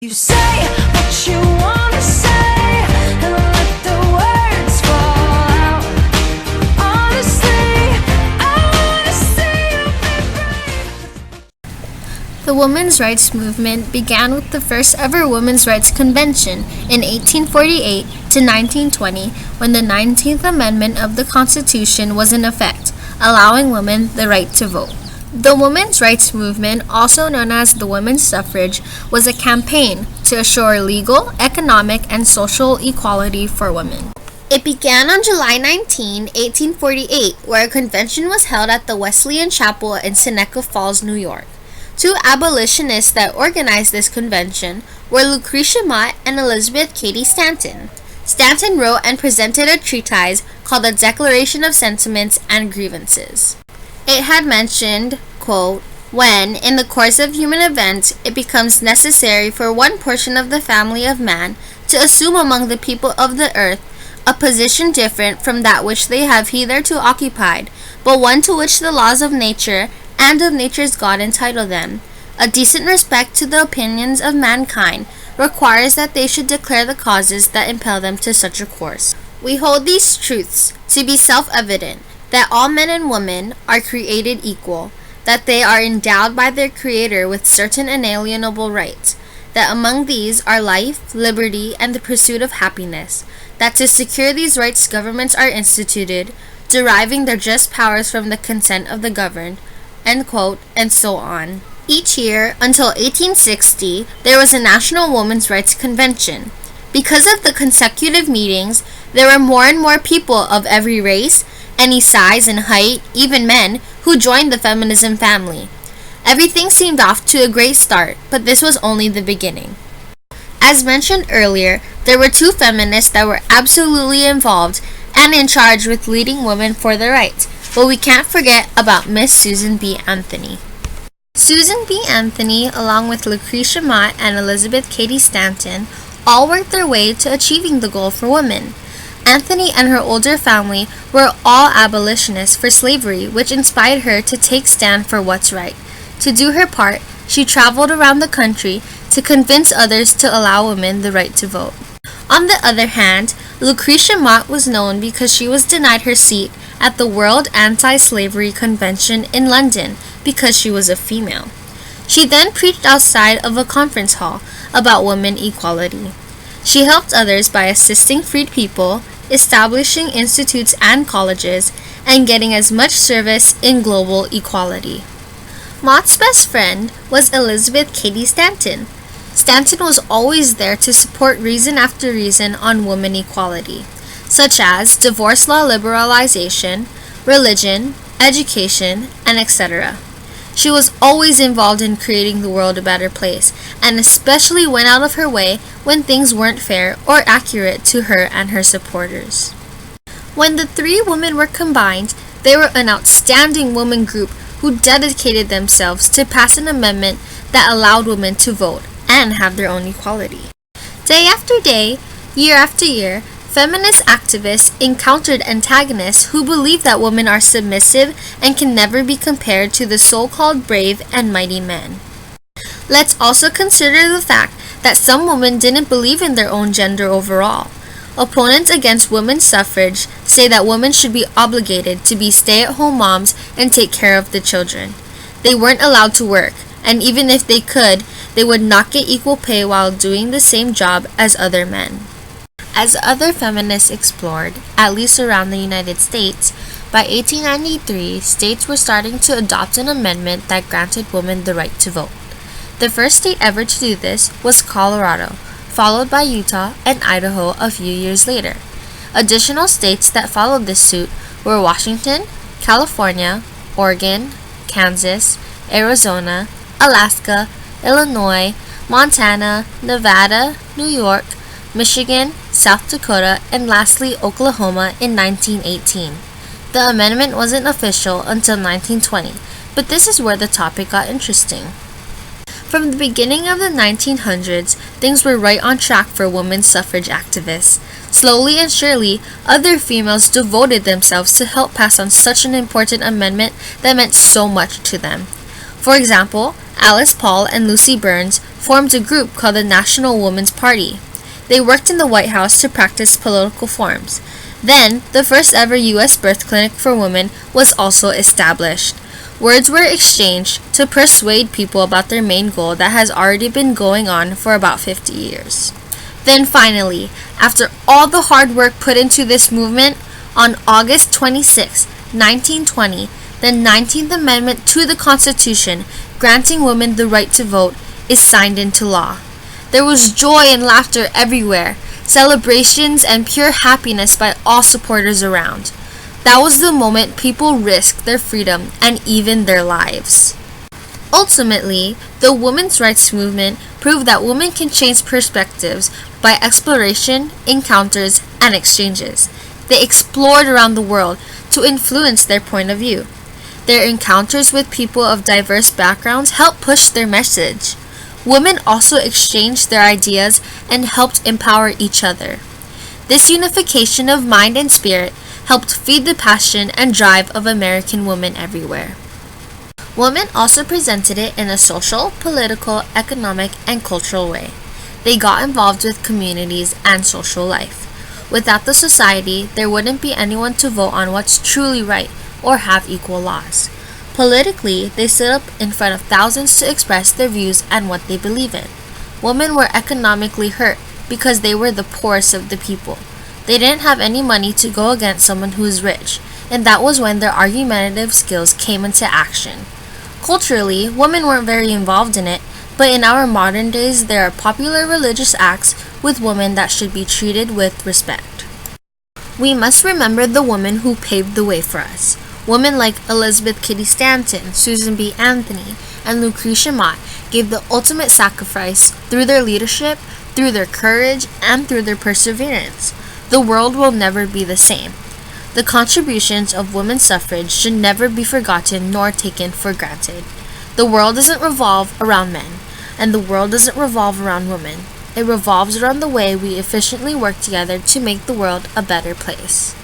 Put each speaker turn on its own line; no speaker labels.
You say what you wanna say and let the words fall out. Honestly, I wanna see you be brave.
The Women's Rights movement began with the first ever Women's Rights Convention in 1848 to 1920, when the 19th Amendment of the Constitution was in effect, allowing women the right to vote. The women's rights movement, also known as the women's suffrage, was a campaign to assure legal, economic, and social equality for women. It began on July 19, 1848, where a convention was held at the Wesleyan Chapel in Seneca Falls, New York. Two abolitionists that organized this convention were Lucretia Mott and Elizabeth Cady Stanton. Stanton wrote and presented a treatise called the Declaration of Sentiments and Grievances. It had mentioned, quote, "When, in the course of human events, it becomes necessary for one portion of the family of man to assume among the people of the earth a position different from that which they have hitherto occupied, but one to which the laws of nature and of nature's God entitle them, a decent respect to the opinions of mankind requires that they should declare the causes that impel them to such a course. We hold these truths to be self-evident, that all men and women are created equal, that they are endowed by their Creator with certain inalienable rights, that among these are life, liberty, and the pursuit of happiness, that to secure these rights governments are instituted, deriving their just powers from the consent of the governed," end quote, and so on. Each year, until 1860, there was a National Women's Rights Convention. Because of the consecutive meetings, there were more and more people of every race, any size and height, even men, who joined the feminism family. Everything seemed off to a great start, but this was only the beginning. As mentioned earlier, there were two feminists that were absolutely involved and in charge with leading women for their rights, but we can't forget about Miss Susan B. Anthony. Susan B. Anthony, along with Lucretia Mott and Elizabeth Cady Stanton, all worked their way to achieving the goal for women. Anthony and her older family were all abolitionists for slavery, which inspired her to take stand for what's right. To do her part, she traveled around the country to convince others to allow women the right to vote. On the other hand, Lucretia Mott was known because she was denied her seat at the World Anti-Slavery Convention in London because she was a female. She then preached outside of a conference hall about women equality. She helped others by assisting freed people, establishing institutes and colleges, and getting as much service in global equality. Mott's best friend was Elizabeth Cady Stanton. Stanton was always there to support reason after reason on women equality, such as divorce law liberalization, religion, education, and etc. She was always involved in creating the world a better place, and especially went out of her way when things weren't fair or accurate to her and her supporters. When the three women were combined, they were an outstanding women group who dedicated themselves to pass an amendment that allowed women to vote and have their own equality. Day after day, year after year, feminist activists encountered antagonists who believe that women are submissive and can never be compared to the so-called brave and mighty men. Let's also consider the fact that some women didn't believe in their own gender overall. Opponents against women's suffrage say that women should be obligated to be stay-at-home moms and take care of the children. They weren't allowed to work, and even if they could, they would not get equal pay while doing the same job as other men. As other feminists explored, at least around the United States, by 1893, states were starting to adopt an amendment that granted women the right to vote. The first state ever to do this was Colorado, followed by Utah and Idaho a few years later. Additional states that followed this suit were Washington, California, Oregon, Kansas, Arizona, Alaska, Illinois, Montana, Nevada, New York, Michigan, South Dakota, and lastly Oklahoma in 1918. The amendment wasn't official until 1920, but this is where the topic got interesting. From the beginning of the 1900s, things were right on track for women's suffrage activists. Slowly and surely, other females devoted themselves to help pass on such an important amendment that meant so much to them. For example, Alice Paul and Lucy Burns formed a group called the National Woman's Party. They worked in the White House to practice political forms. Then, the first ever U.S. birth clinic for women was also established. Words were exchanged to persuade people about their main goal that has already been going on for about 50 years. Then finally, after all the hard work put into this movement, on August 26, 1920, the 19th Amendment to the Constitution, granting women the right to vote, is signed into law. There was joy and laughter everywhere, celebrations and pure happiness by all supporters around. That was the moment people risked their freedom and even their lives. Ultimately, the women's rights movement proved that women can change perspectives by exploration, encounters, and exchanges. They explored around the world to influence their point of view. Their encounters with people of diverse backgrounds helped push their message. Women also exchanged their ideas and helped empower each other. This unification of mind and spirit helped feed the passion and drive of American women everywhere. Women also presented it in a social, political, economic, and cultural way. They got involved with communities and social life. Without the society, there wouldn't be anyone to vote on what's truly right or have equal laws. Politically, they stood up in front of thousands to express their views and what they believe in. Women were economically hurt because they were the poorest of the people. They didn't have any money to go against someone who is rich, and that was when their argumentative skills came into action. Culturally, women weren't very involved in it, but in our modern days, there are popular religious acts with women that should be treated with respect. We must remember the women who paved the way for us. Women like Elizabeth Cady Stanton, Susan B. Anthony, and Lucretia Mott gave the ultimate sacrifice through their leadership, through their courage, and through their perseverance. The world will never be the same. The contributions of women's suffrage should never be forgotten nor taken for granted. The world doesn't revolve around men, and the world doesn't revolve around women. It revolves around the way we efficiently work together to make the world a better place.